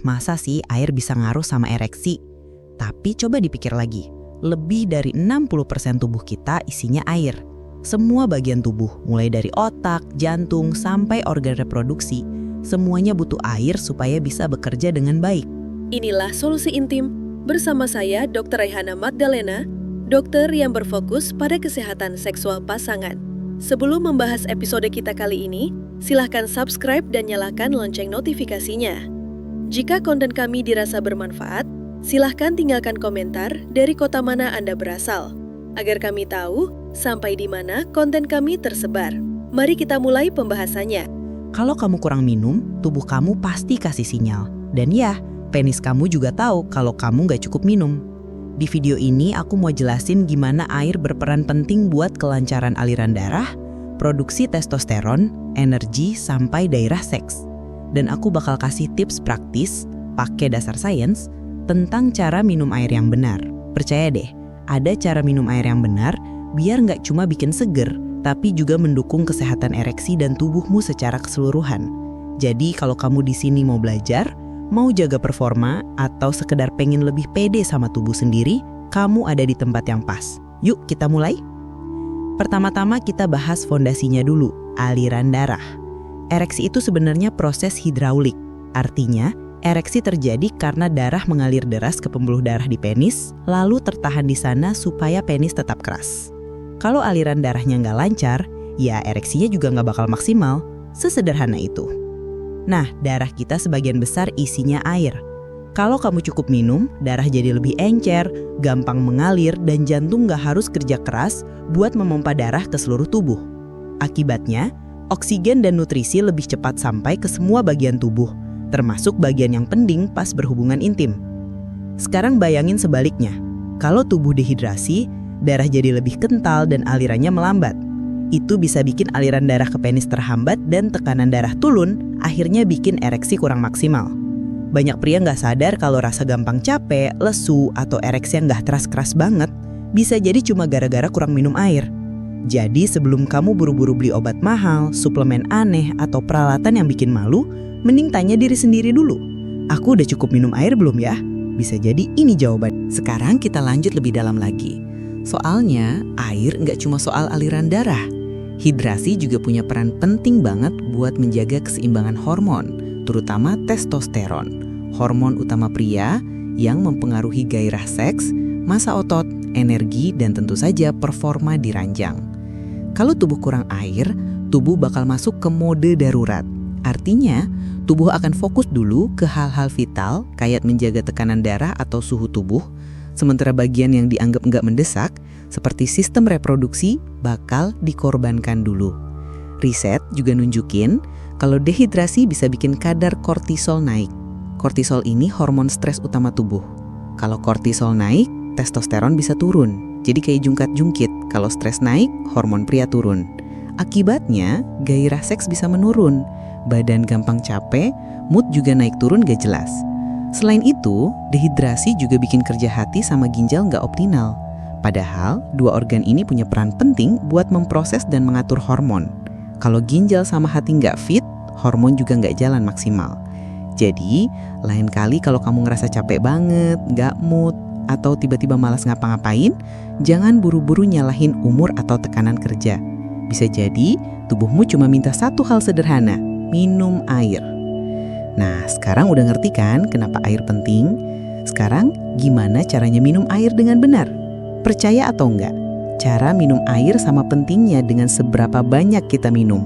Masa sih air bisa ngaruh sama ereksi? Tapi coba dipikir lagi, lebih dari 60% tubuh kita isinya air. Semua bagian tubuh, mulai dari otak, jantung, sampai organ reproduksi, semuanya butuh air supaya bisa bekerja dengan baik. Inilah Solusi Intim bersama saya Dr. Raihana Magdalena, dokter yang berfokus pada kesehatan seksual pasangan. Sebelum membahas episode kita kali ini, silahkan subscribe dan nyalakan lonceng notifikasinya. Jika konten kami dirasa bermanfaat, silahkan tinggalkan komentar dari kota mana Anda berasal, agar kami tahu sampai di mana konten kami tersebar. Mari kita mulai pembahasannya. Kalau kamu kurang minum, tubuh kamu pasti kasih sinyal. Dan ya, penis kamu juga tahu kalau kamu nggak cukup minum. Di video ini aku mau jelasin gimana air berperan penting buat kelancaran aliran darah, produksi testosteron, energi, sampai gairah seks. Dan aku bakal kasih tips praktis, pakai dasar sains, tentang cara minum air yang benar. Percaya deh, ada cara minum air yang benar biar nggak cuma bikin seger, tapi juga mendukung kesehatan ereksi dan tubuhmu secara keseluruhan. Jadi kalau kamu di sini mau belajar, mau jaga performa, atau sekedar pengen lebih pede sama tubuh sendiri, kamu ada di tempat yang pas. Yuk kita mulai. Pertama-tama kita bahas fondasinya dulu, aliran darah. Ereksi itu sebenarnya proses hidraulik. Artinya, ereksi terjadi karena darah mengalir deras ke pembuluh darah di penis, lalu tertahan di sana supaya penis tetap keras. Kalau aliran darahnya nggak lancar, ya ereksinya juga nggak bakal maksimal. Sesederhana itu. Nah, darah kita sebagian besar isinya air. Kalau kamu cukup minum, darah jadi lebih encer, gampang mengalir, dan jantung nggak harus kerja keras buat memompa darah ke seluruh tubuh. Akibatnya, oksigen dan nutrisi lebih cepat sampai ke semua bagian tubuh, termasuk bagian yang penting pas berhubungan intim. Sekarang bayangin sebaliknya, kalau tubuh dehidrasi, darah jadi lebih kental dan alirannya melambat. Itu bisa bikin aliran darah ke penis terhambat dan tekanan darah turun, akhirnya bikin ereksi kurang maksimal. Banyak pria nggak sadar kalau rasa gampang capek, lesu, atau ereksi yang nggak keras-keras banget, bisa jadi cuma gara-gara kurang minum air. Jadi sebelum kamu buru-buru beli obat mahal, suplemen aneh, atau peralatan yang bikin malu, mending tanya diri sendiri dulu. Aku udah cukup minum air belum ya? Bisa jadi ini jawaban. Sekarang kita lanjut lebih dalam lagi. Soalnya air nggak cuma soal aliran darah. Hidrasi juga punya peran penting banget buat menjaga keseimbangan hormon, terutama testosteron, hormon utama pria yang mempengaruhi gairah seks, massa otot, energi, dan tentu saja performa di ranjang. Kalau tubuh kurang air, tubuh bakal masuk ke mode darurat. Artinya, tubuh akan fokus dulu ke hal-hal vital kayak menjaga tekanan darah atau suhu tubuh, sementara bagian yang dianggap nggak mendesak, seperti sistem reproduksi, bakal dikorbankan dulu. Riset juga nunjukin kalau dehidrasi bisa bikin kadar kortisol naik. Kortisol ini hormon stres utama tubuh. Kalau kortisol naik, testosteron bisa turun. Jadi kayak jungkat-jungkit, kalau stres naik, hormon pria turun. Akibatnya, gairah seks bisa menurun, badan gampang capek, mood juga naik turun gak jelas. Selain itu, dehidrasi juga bikin kerja hati sama ginjal gak optimal. Padahal, dua organ ini punya peran penting buat memproses dan mengatur hormon. Kalau ginjal sama hati gak fit, hormon juga gak jalan maksimal. Jadi, lain kali kalau kamu ngerasa capek banget, gak mood, atau tiba-tiba malas ngapa-ngapain, jangan buru-buru nyalahin umur atau tekanan kerja. Bisa jadi tubuhmu cuma minta satu hal sederhana, minum air. Nah, sekarang udah ngerti kan kenapa air penting? Sekarang gimana caranya minum air dengan benar? Percaya atau enggak? Cara minum air sama pentingnya dengan seberapa banyak kita minum.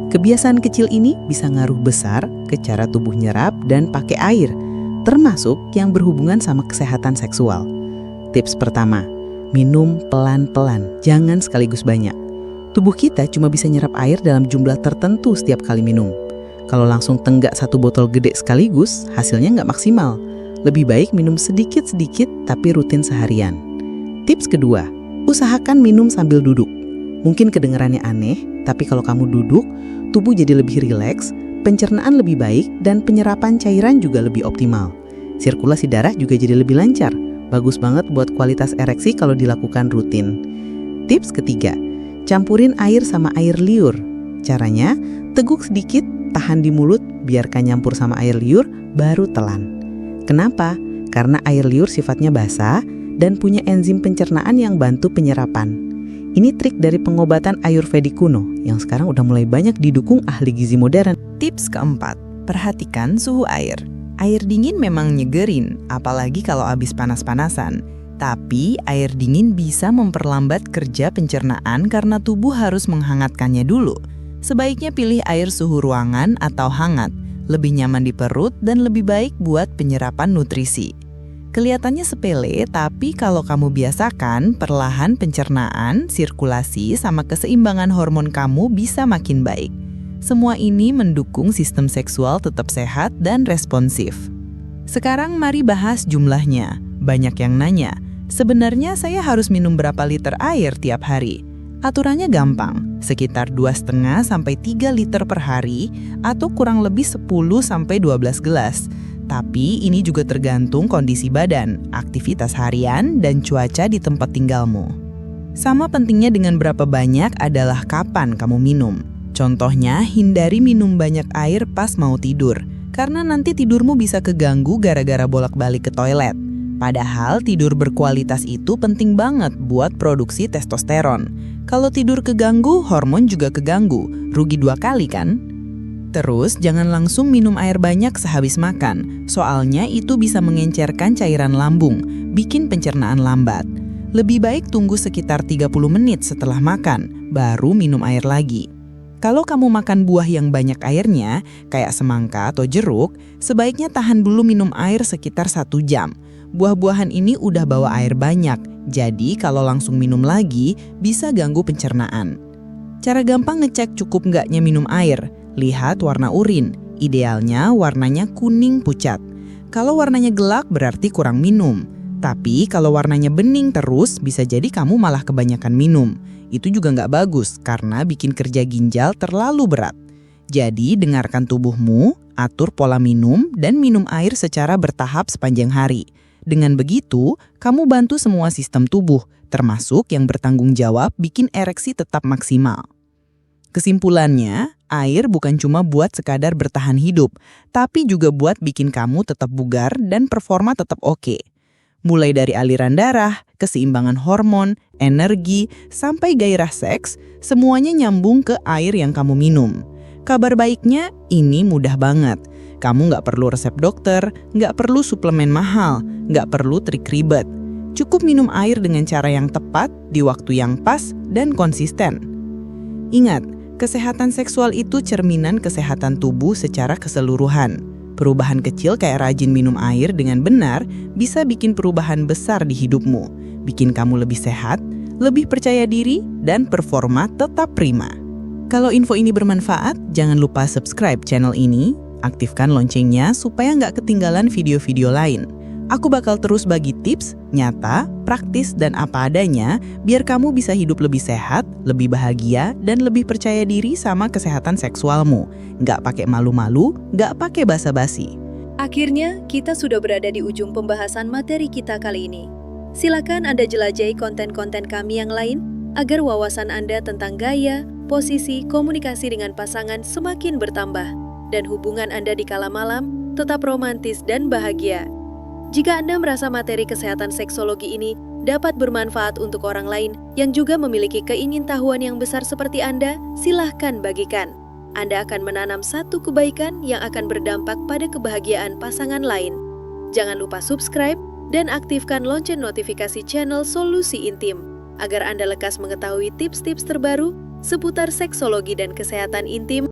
Kebiasaan kecil ini bisa ngaruh besar ke cara tubuh nyerap dan pakai air, termasuk yang berhubungan sama kesehatan seksual. Tips pertama, minum pelan-pelan, jangan sekaligus banyak. Tubuh kita cuma bisa nyerap air dalam jumlah tertentu setiap kali minum. Kalau langsung tenggak satu botol gede sekaligus, hasilnya nggak maksimal. Lebih baik minum sedikit-sedikit tapi rutin seharian. Tips kedua, usahakan minum sambil duduk. Mungkin kedengarannya aneh, tapi kalau kamu duduk, tubuh jadi lebih rileks, pencernaan lebih baik, dan penyerapan cairan juga lebih optimal. Sirkulasi darah juga jadi lebih lancar. Bagus banget buat kualitas ereksi kalau dilakukan rutin. Tips ketiga, campurin air sama air liur. Caranya, teguk sedikit, tahan di mulut, biarkan nyampur sama air liur, baru telan. Kenapa? Karena air liur sifatnya basah dan punya enzim pencernaan yang bantu penyerapan. Ini trik dari pengobatan Ayurvedik kuno yang sekarang udah mulai banyak didukung ahli gizi modern. Tips keempat, perhatikan suhu air. Air dingin memang nyegerin, apalagi kalau habis panas-panasan. Tapi air dingin bisa memperlambat kerja pencernaan karena tubuh harus menghangatkannya dulu. Sebaiknya pilih air suhu ruangan atau hangat, lebih nyaman di perut dan lebih baik buat penyerapan nutrisi. Kelihatannya sepele, tapi kalau kamu biasakan, perlahan pencernaan, sirkulasi, sama keseimbangan hormon kamu bisa makin baik. Semua ini mendukung sistem seksual tetap sehat dan responsif. Sekarang mari bahas jumlahnya. Banyak yang nanya, sebenarnya saya harus minum berapa liter air tiap hari? Aturannya gampang, sekitar 2,5–3 liter per hari atau kurang lebih 10–12 gelas. Tapi ini juga tergantung kondisi badan, aktivitas harian, dan cuaca di tempat tinggalmu. Sama pentingnya dengan berapa banyak adalah kapan kamu minum. Contohnya, hindari minum banyak air pas mau tidur, karena nanti tidurmu bisa keganggu gara-gara bolak-balik ke toilet. Padahal tidur berkualitas itu penting banget buat produksi testosteron. Kalau tidur keganggu, hormon juga keganggu. Rugi 2 kali kan? Terus, jangan langsung minum air banyak sehabis makan, soalnya itu bisa mengencerkan cairan lambung, bikin pencernaan lambat. Lebih baik tunggu sekitar 30 menit setelah makan, baru minum air lagi. Kalau kamu makan buah yang banyak airnya, kayak semangka atau jeruk, sebaiknya tahan dulu minum air sekitar 1 jam. Buah-buahan ini udah bawa air banyak, jadi kalau langsung minum lagi, bisa ganggu pencernaan. Cara gampang ngecek cukup nggaknya minum air. Lihat warna urin, idealnya warnanya kuning pucat. Kalau warnanya gelap berarti kurang minum. Tapi kalau warnanya bening terus bisa jadi kamu malah kebanyakan minum. Itu juga nggak bagus karena bikin kerja ginjal terlalu berat. Jadi dengarkan tubuhmu, atur pola minum dan minum air secara bertahap sepanjang hari. Dengan begitu, kamu bantu semua sistem tubuh, termasuk yang bertanggung jawab bikin ereksi tetap maksimal. Kesimpulannya, air bukan cuma buat sekadar bertahan hidup, tapi juga buat bikin kamu tetap bugar dan performa tetap oke. Mulai dari aliran darah, keseimbangan hormon, energi, sampai gairah seks, semuanya nyambung ke air yang kamu minum. Kabar baiknya, ini mudah banget. Kamu nggak perlu resep dokter, nggak perlu suplemen mahal, nggak perlu trik ribet. Cukup minum air dengan cara yang tepat, di waktu yang pas, dan konsisten. Ingat, kesehatan seksual itu cerminan kesehatan tubuh secara keseluruhan. Perubahan kecil kayak rajin minum air dengan benar bisa bikin perubahan besar di hidupmu. Bikin kamu lebih sehat, lebih percaya diri, dan performa tetap prima. Kalau info ini bermanfaat, jangan lupa subscribe channel ini, aktifkan loncengnya supaya nggak ketinggalan video-video lain. Aku bakal terus bagi tips, nyata, praktis, dan apa adanya biar kamu bisa hidup lebih sehat, lebih bahagia, dan lebih percaya diri sama kesehatan seksualmu. Nggak pakai malu-malu, nggak pakai basa-basi. Akhirnya, kita sudah berada di ujung pembahasan materi kita kali ini. Silakan Anda jelajahi konten-konten kami yang lain agar wawasan Anda tentang gaya, posisi, komunikasi dengan pasangan semakin bertambah dan hubungan Anda di kala malam tetap romantis dan bahagia. Jika Anda merasa materi kesehatan seksologi ini dapat bermanfaat untuk orang lain yang juga memiliki keingintahuan yang besar seperti Anda, silahkan bagikan. Anda akan menanam satu kebaikan yang akan berdampak pada kebahagiaan pasangan lain. Jangan lupa subscribe dan aktifkan lonceng notifikasi channel Solusi Intim agar Anda lekas mengetahui tips-tips terbaru seputar seksologi dan kesehatan intim.